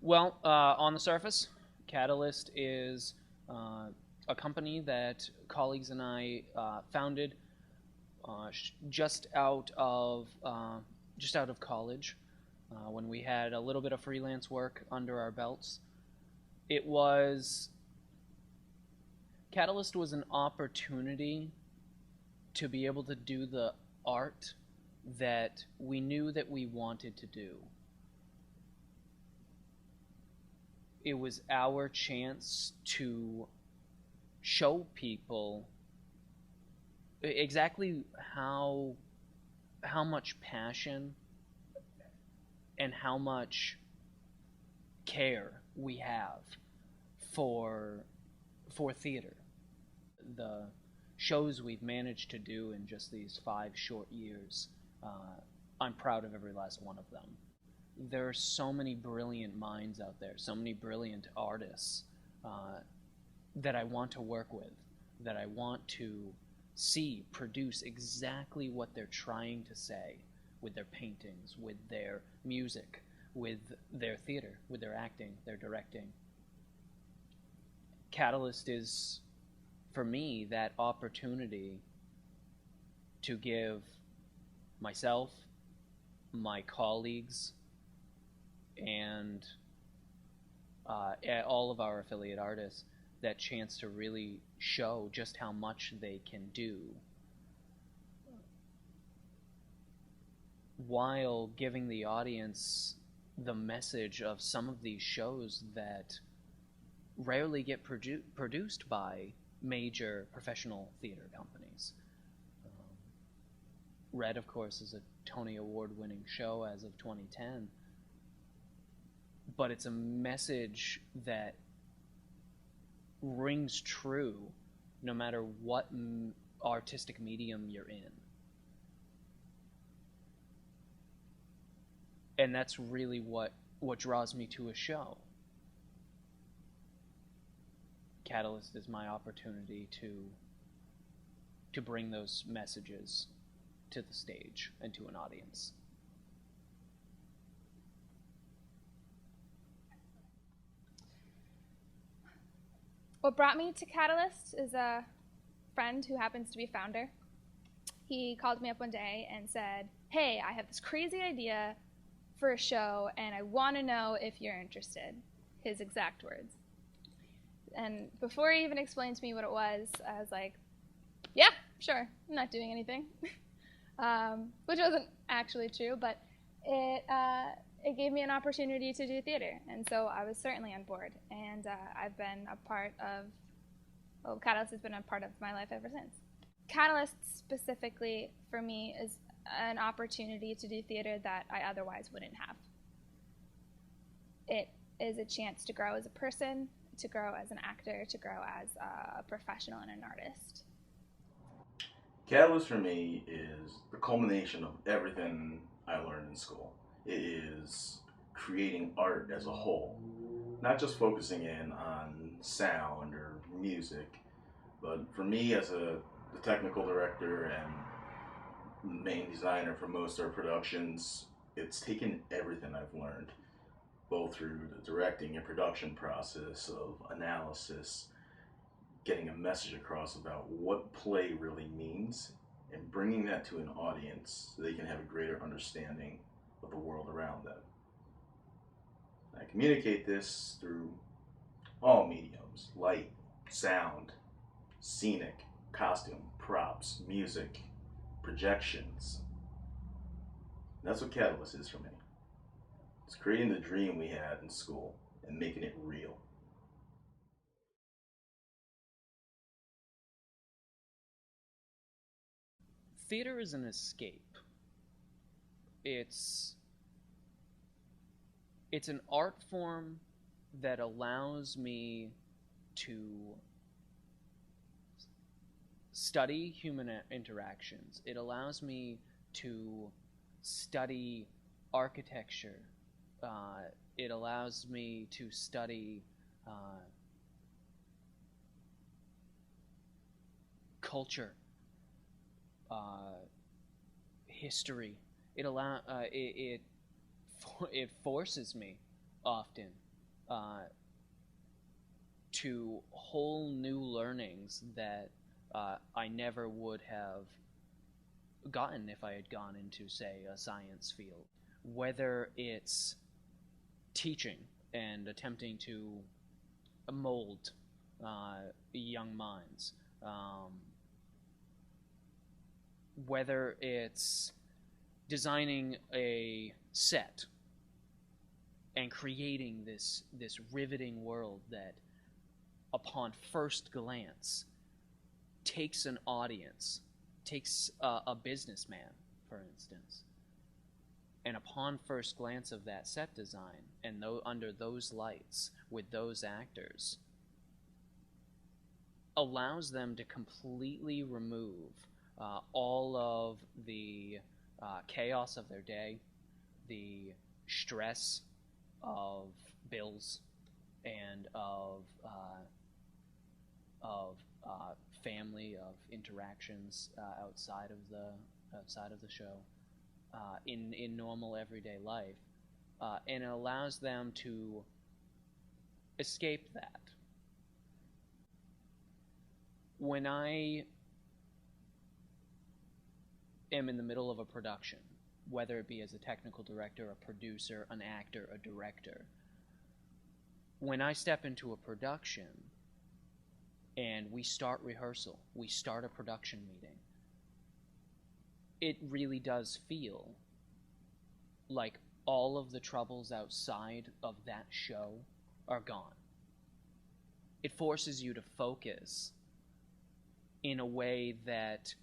Well, on the surface, Catalyst is a company that colleagues and I founded just out of college, when we had a little bit of freelance work under our belts. It was Catalyst was an opportunity to be able to do the art that we knew that we wanted to do. It was our chance to show people exactly how much passion and how much care we have for theater. The shows we've managed to do in just these 5 short years, I'm proud of every last one of them. There are so many brilliant minds out there, so many brilliant artists that I want to work with, that I want to see produce exactly what they're trying to say with their paintings, with their music, with their theater, with their acting, their directing. Catalyst is, for me, that opportunity to give myself, my colleagues, and all of our affiliate artists that chance to really show just how much they can do, while giving the audience the message of some of these shows that rarely get produced by major professional theater companies. Red, of course, is a Tony Award-winning show as of 2010, but it's a message that rings true no matter what artistic medium you're in. And that's really what draws me to a show. Catalyst is my opportunity to bring those messages to the stage and to an audience. What brought me to Catalyst is a friend who happens to be a founder. He called me up one day and said, "Hey, I have this crazy idea for a show and I want to know if you're interested." His exact words. And before he even explained to me what it was, I was like, yeah, sure, I'm not doing anything. Which wasn't actually true, but it gave me an opportunity to do theater, and so I was certainly on board. And I've been a part of, Catalyst has been a part of my life ever since. Catalyst specifically, for me, is an opportunity to do theater that I otherwise wouldn't have. It is a chance to grow as a person, to grow as an actor, to grow as a professional and an artist. Catalyst for me is the culmination of everything I learned in school. It is creating art as a whole, not just focusing in on sound or music, but for me as the technical director and main designer for most of our productions, it's taken everything I've learned, both through the directing and production process of analysis, getting a message across about what play really means, and bringing that to an audience so they can have a greater understanding of the world around them. I communicate this through all mediums: light, sound, scenic, costume, props, music, projections. That's what Catalyst is for me. It's creating the dream we had in school and making it real. Theater is an escape. It's an art form that allows me to study human interactions. It allows me to study architecture. It allows me to study culture, history. It forces me often to whole new learnings that I never would have gotten if I had gone into, say, a science field. Whether it's teaching and attempting to mold young minds, whether it's designing a set and creating this riveting world that, upon first glance, takes an audience, takes a businessman, for instance, and upon first glance of that set design, and under those lights, with those actors, allows them to completely remove all of the chaos of their day, the stress of bills, and of family, of interactions outside of the show, in normal everyday life, and it allows them to escape that. When I am in the middle of a production, whether it be as a technical director, a producer, an actor, a director, when I step into a production and we start rehearsal, we start a production meeting, it really does feel like all of the troubles outside of that show are gone. It forces you to focus in a way that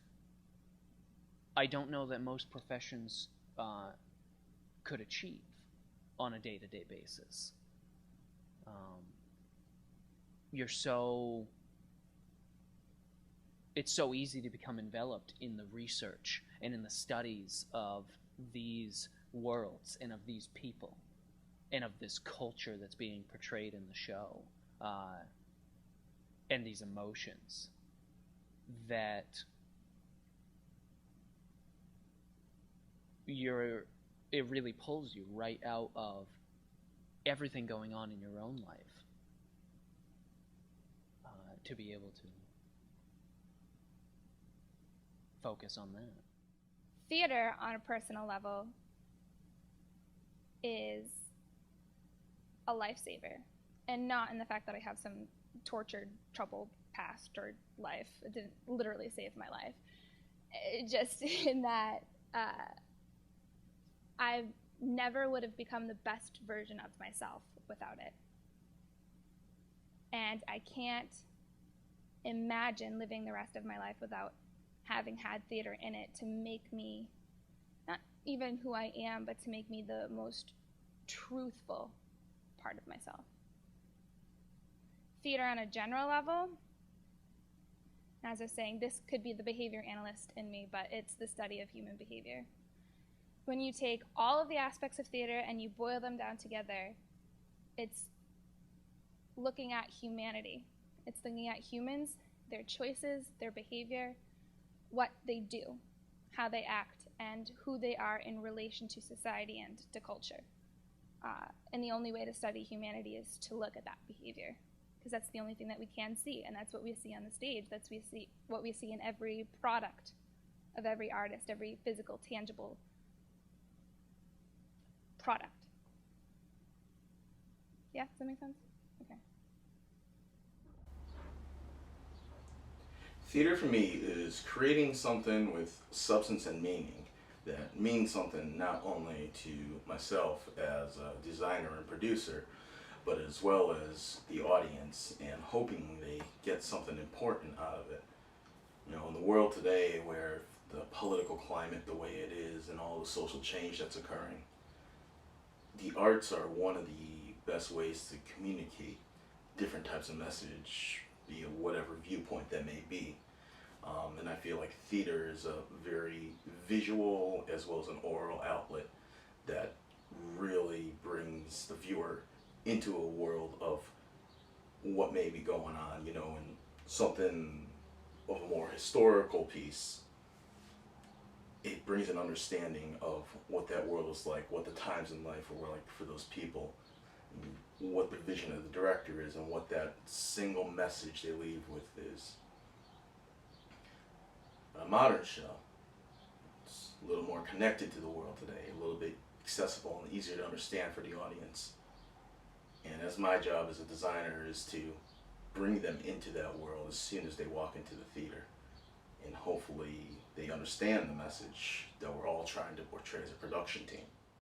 I don't know that most professions could achieve on a day-to-day basis. It's so easy to become enveloped in the research and in the studies of these worlds and of these people and of this culture that's being portrayed in the show, and these emotions, that it really pulls you right out of everything going on in your own life, to be able to focus on that. Theater, on a personal level, is a lifesaver, and not in the fact that I have some tortured, troubled past or life. It didn't literally save my life. Just in that I never would have become the best version of myself without it. And I can't imagine living the rest of my life without having had theater in it to make me, not even who I am, but to make me the most truthful part of myself. Theater on a general level, as I was saying, this could be the behavior analyst in me, but it's the study of human behavior. When you take all of the aspects of theater and you boil them down together, it's looking at humanity. It's looking at humans, their choices, their behavior, what they do, how they act, and who they are in relation to society and to culture. And the only way to study humanity is to look at that behavior, because that's the only thing that we can see, and that's what we see on the stage. That's what we see in every product of every artist, every physical, tangible product. Yeah, does that make sense? Okay. Theater for me is creating something with substance and meaning that means something not only to myself as a designer and producer, but as well as the audience, and hoping they get something important out of it. You know, in the world today where the political climate the way it is and all the social change that's occurring, the arts are one of the best ways to communicate different types of message via whatever viewpoint that may be. And I feel like theater is a very visual as well as an oral outlet that really brings the viewer into a world of what may be going on, you know, and something of a more historical piece. It brings an understanding of what that world was like, what the times in life were like for those people. what the vision of the director is and what that single message they leave with is. A modern show, it's a little more connected to the world today, a little bit accessible and easier to understand for the audience. And as my job as a designer is to bring them into that world as soon as they walk into the theater. And hopefully they understand the message that we're all trying to portray as a production team.